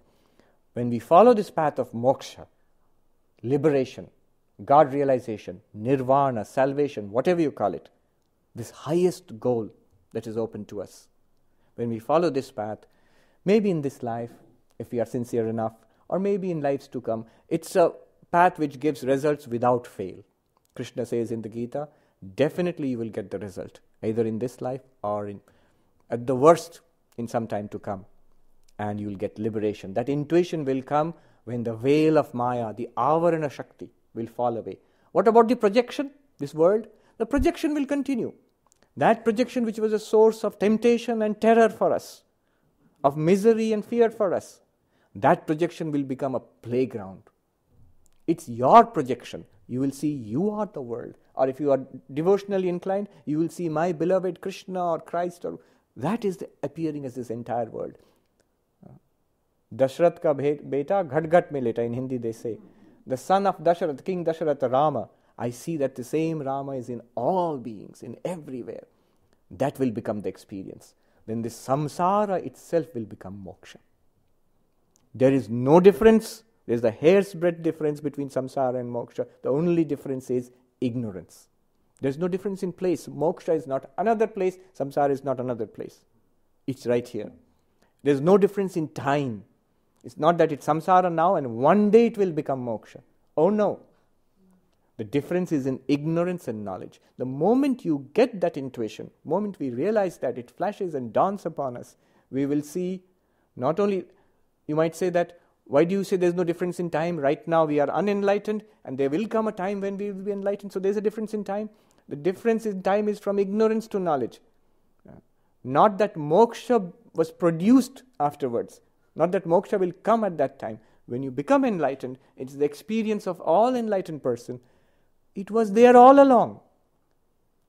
When we follow this path of moksha, liberation, God realization, nirvana, salvation, whatever you call it, this highest goal that is open to us. When we follow this path, maybe in this life, if we are sincere enough, or maybe in lives to come, it's a path which gives results without fail. Krishna says in the Gita, definitely you will get the result, either in this life or at the worst in some time to come, and you will get liberation. That intuition will come when the veil of Maya, the Avarana Shakti, will fall away. What about the projection, this world? The projection will continue. That projection which was a source of temptation and terror for us, of misery and fear for us, that projection will become a playground. It's your projection. You will see you are the world. Or if you are devotionally inclined, you will see my beloved Krishna or Christ. Or that is appearing as this entire world. Dashrath ka beta ghat ghat mein leta, in Hindi they say. The son of Dashrath, King Dashrath, Rama, I see that the same Rama is in all beings, in everywhere. That will become the experience. Then this samsara itself will become moksha. There is no difference. There is a hair's breadth difference between samsara and moksha. The only difference is ignorance. There is no difference in place. Moksha is not another place. Samsara is not another place. It's right here. There is no difference in time. It's not that it's samsara now and one day it will become moksha. Oh no. The difference is in ignorance and knowledge. The moment you get that intuition, moment we realize that, it flashes and dawns upon us, we will see not only, you might say that, why do you say there's no difference in time? Right now we are unenlightened and there will come a time when we will be enlightened. So there's a difference in time. The difference in time is from ignorance to knowledge. Not that moksha was produced afterwards. Not that moksha will come at that time. When you become enlightened, it's the experience of all enlightened person. It was there all along.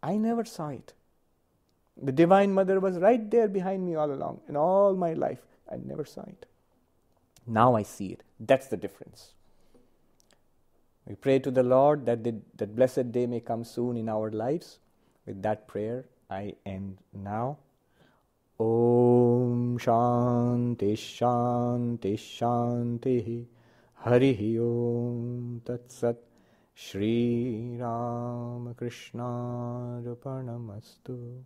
I never saw it. The Divine Mother was right there behind me all along. In all my life, I never saw it. Now I see it. That's the difference. We pray to the Lord that that blessed day may come soon in our lives. With that prayer, I end now. Om Shanti Shanti Shanti Harihi Om Tat Sat Shri Ram Krishna Arpanamastu.